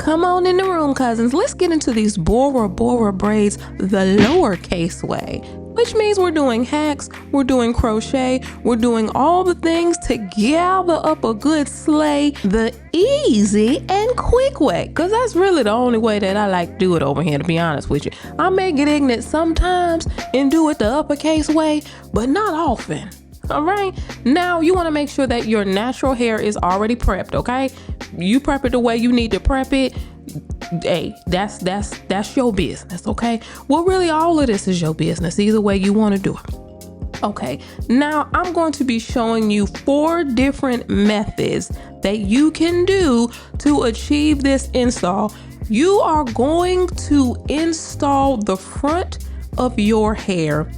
Come on in the room, cousins. Let's get into these Bora Bora braids the lowercase way, which means we're doing hacks, we're doing crochet, we're doing all the things to gather up a good sleigh the easy and quick way, because that's really the only way that I like to do it over here, to be honest with you. I may get ignorant sometimes and do it the uppercase way, but not often. All right, now you want to make sure that your natural hair is already prepped. Okay, you prep it the way you need to prep it. Hey, that's your business. Okay, well, really all of this is your business, either way you want to do it. Okay, now I'm going to be showing you 4 different methods that you can do to achieve this install. You are going to install the front of your hair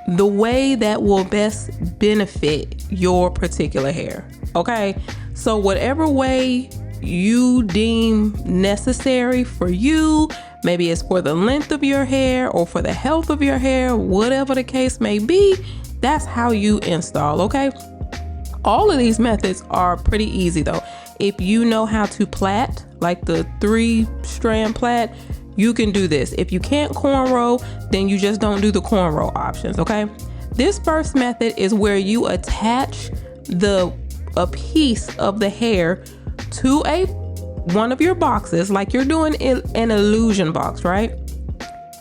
the way that will best benefit your particular hair. Okay, so whatever way you deem necessary for you, maybe it's for the length of your hair or for the health of your hair, whatever the case may be, that's how you install. Okay, all of these methods are pretty easy though. If you know how to plait, like the 3-strand plait, you can do this. If you can't cornrow, then you just don't do the cornrow options. Okay, this first method is where you attach a piece of the hair to one of your boxes, like you're doing an illusion box, right?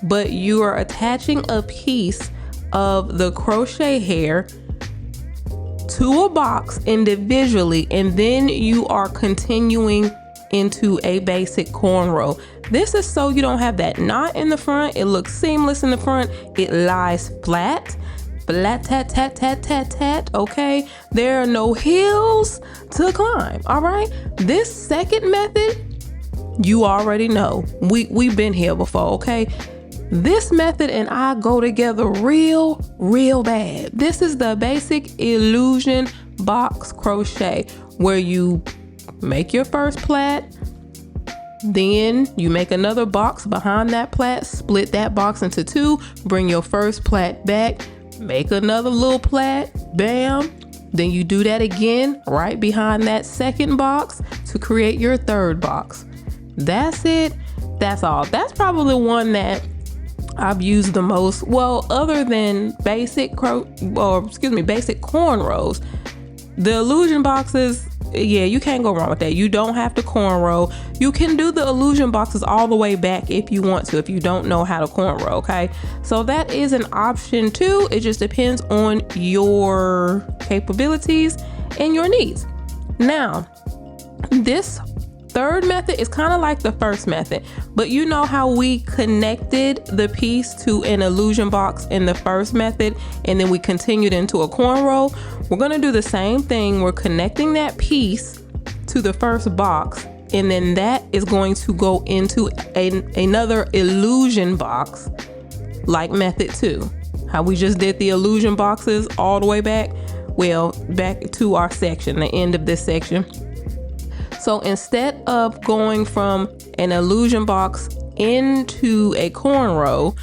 But you are attaching a piece of the crochet hair to a box individually, and then you are continuing into a basic cornrow. This is so you don't have that knot in the front. It looks seamless in the front. It lies flat, tat, tat, tat, tat, tat. Okay, there are no hills to climb. All right, this second method, you already know. We've been here before. Okay, this method and I go together real bad. This is the basic illusion box crochet, where you make your first plait, then you make another box behind that plait, split that box into 2, bring your first plait back, make another little plait, bam, then you do that again right behind that second box to create your third box. That's it. That's all. That's probably the one that I've used the most. Well, other than basic basic cornrows, the illusion boxes, yeah, you can't go wrong with that. You don't have to cornrow. You can do the illusion boxes all the way back if you want to, if you don't know how to cornrow. Okay, so that is an option too. It just depends on your capabilities and your needs. Now, this third method is kind of like the first method, but you know how we connected the piece to an illusion box in the first method and then we continued into a cornrow? We're going to do the same thing. We're connecting that piece to the first box, and then that is going to go into another illusion box, like method 2. How we just did the illusion boxes all the way back? Well, back to our section, the end of this section. So instead of going from an illusion box into a cornrow,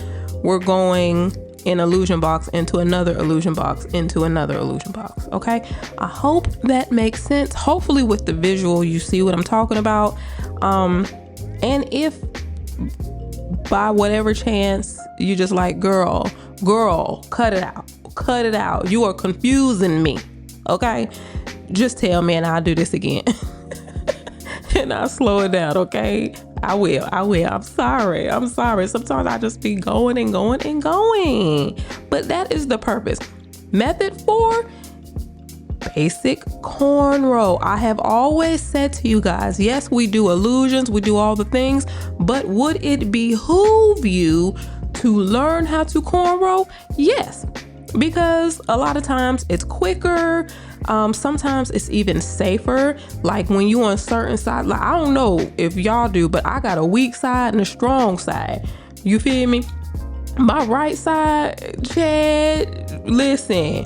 we're going an illusion box into another illusion box into another illusion box. Okay, I hope that makes sense. Hopefully with the visual you see what I'm talking about. And if by whatever chance you just like, girl, cut it out, you are confusing me, okay, just tell me and I'll do this again. And I'll slow it down. Okay, I will. I'm sorry. Sometimes I just be going and going and going, but that is the purpose. Method 4, basic cornrow. I have always said to you guys, yes, we do illusions, we do all the things, but would it behoove you to learn how to cornrow? Yes, because a lot of times it's quicker. Sometimes it's even safer. Like when you on certain side, like I don't know if y'all do, but I got a weak side and a strong side. You feel me? My right side, Chad, listen,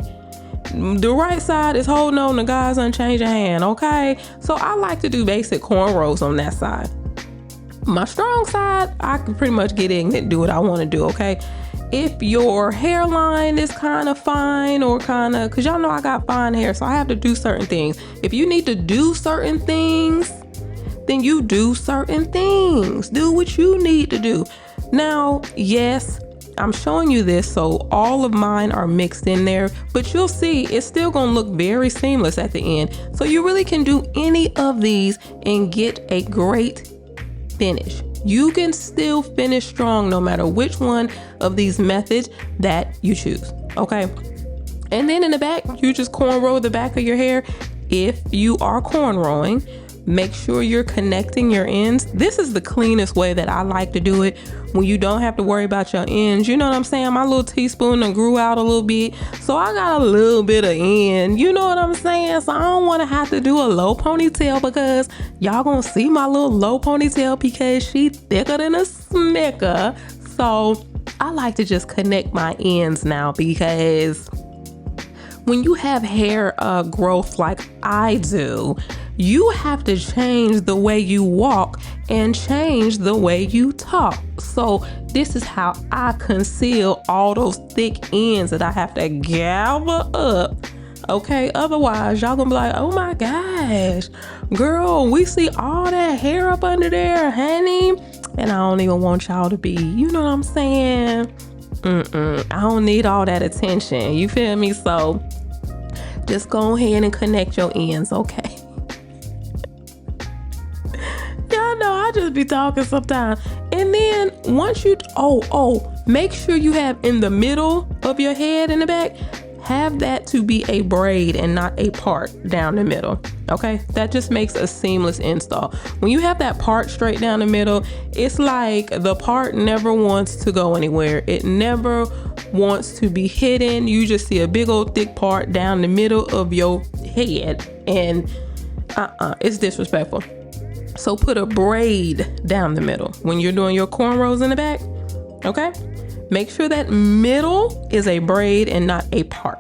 the right side is holding on to God's unchanging hand. Okay, so I like to do basic cornrows on that side. My strong side, I can pretty much get in and do what I want to do. Okay, if your hairline is kind of fine or kind of, because y'all know I got fine hair, so I have to do certain things. If you need to do certain things, then you do certain things. Do what you need to do. Now, yes, I'm showing you this so all of mine are mixed in there, but you'll see it's still gonna look very seamless at the end. So you really can do any of these and get a great finish. You can still finish strong no matter which one of these methods that you choose, okay? And then in the back, you just cornrow the back of your hair. If you are cornrowing, make sure you're connecting your ends. This is the cleanest way that I like to do it, when you don't have to worry about your ends. You know what I'm saying? My little teaspoon done grew out a little bit, so I got a little bit of end. You know what I'm saying? So I don't want to have to do a low ponytail, because y'all gonna see my little low ponytail because she thicker than a smicker. So I like to just connect my ends now, because when you have hair growth like I do, you have to change the way you walk and change the way you talk. So this is how I conceal all those thick ends that I have to gather up. Okay, otherwise y'all gonna be like, oh my gosh, girl, we see all that hair up under there, honey. And I don't even want y'all to be, you know what I'm saying? I don't need all that attention. You feel me? So just go ahead and connect your ends, okay? Y'all know I just be talking sometimes. And then once you, make sure you have in the middle of your head in the back, have that to be a braid and not a part down the middle. Okay, that just makes a seamless install. When you have that part straight down the middle, it's like the part never wants to go anywhere. It never wants to be hidden. You just see a big old thick part down the middle of your head, and it's disrespectful. So put a braid down the middle when you're doing your cornrows in the back. Okay, make sure that middle is a braid and not a part.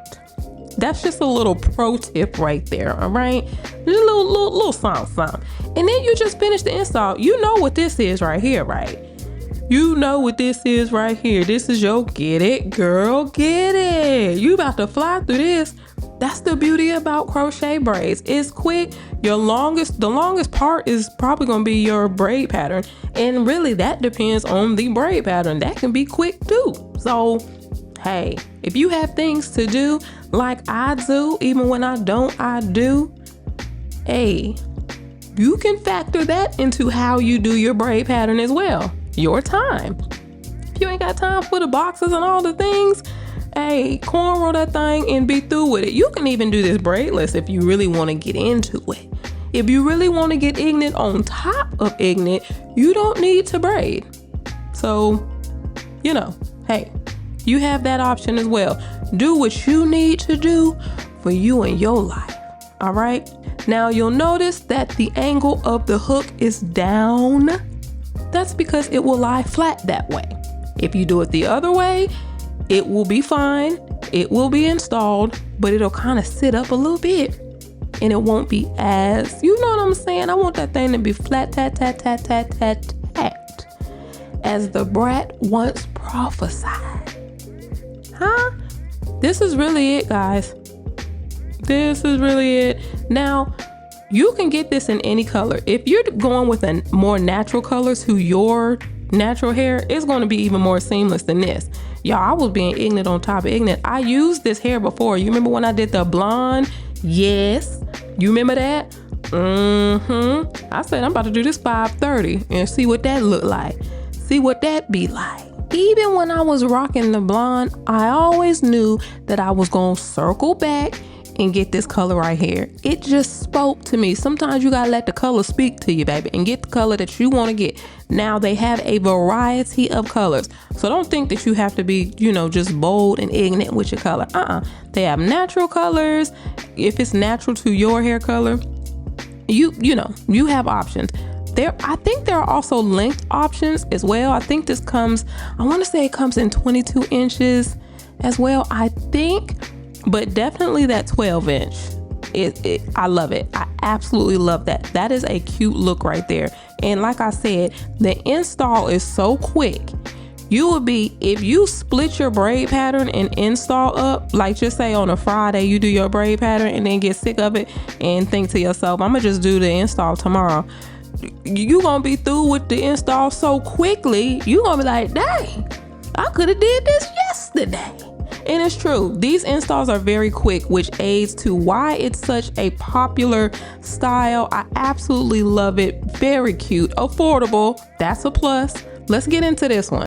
That's just a little pro tip right there, all right? Just a little something. And then you just finish the install. You know what this is right here, right? You know what this is right here. This is your get it, girl, get it. You about to fly through this. That's the beauty about crochet braids. It's quick. The longest part is probably gonna be your braid pattern. And really that depends on the braid pattern. That can be quick too. So, hey, if you have things to do like I do, even when I do, hey, you can factor that into how you do your braid pattern as well. Your time. If you ain't got time for the boxes and all the things, hey, cornrow that thing and be through with it. You can even do this braidless if you really want to get into it. If you really want to get ignorant on top of ignorant, you don't need to braid. So, you know, hey, you have that option as well. Do what you need to do for you and your life. All right. Now you'll notice that the angle of the hook is down. That's because it will lie flat that way. If you do it the other way, it will be fine. It will be installed, but it'll kind of sit up a little bit and it won't be as, you know what I'm saying? I want that thing to be flat, tat, tat, tat, tat, tat, tat, as the brat once prophesied. Huh? This is really it, guys. This is really it. Now, you can get this in any color. If you're going with a more natural color to your natural hair, it's going to be even more seamless than this. Y'all, I was being ignorant on top of ignorant. I used this hair before. You remember when I did the blonde? Yes. You remember that? I said, I'm about to do this 530 and see what that look like. See what that be like. Even when I was rocking the blonde, I always knew that I was going to circle back and get this color right here. It just spoke to me. Sometimes you gotta let the color speak to you, baby, and get the color that you want to get. Now they have a variety of colors, so don't think that you have to be, you know, just bold and ignorant with your color. They have natural colors. If it's natural to your hair color, you know, you have options. I think there are also length options as well. I think this comes, I want to say it comes in 22 inches as well, I think. But definitely that 12 inch, I love it. I absolutely love that. That is a cute look right there. And like I said, the install is so quick. You would be, if you split your braid pattern and install up, like just say on a Friday, you do your braid pattern and then get sick of it and think to yourself, I'm gonna just do the install tomorrow. you gonna be through with the install so quickly, you gonna be like, dang, I could have did this yesterday. And it's true, these installs are very quick, which aids to why it's such a popular style. I absolutely love it. Very cute, affordable, that's a plus. Let's get into this one.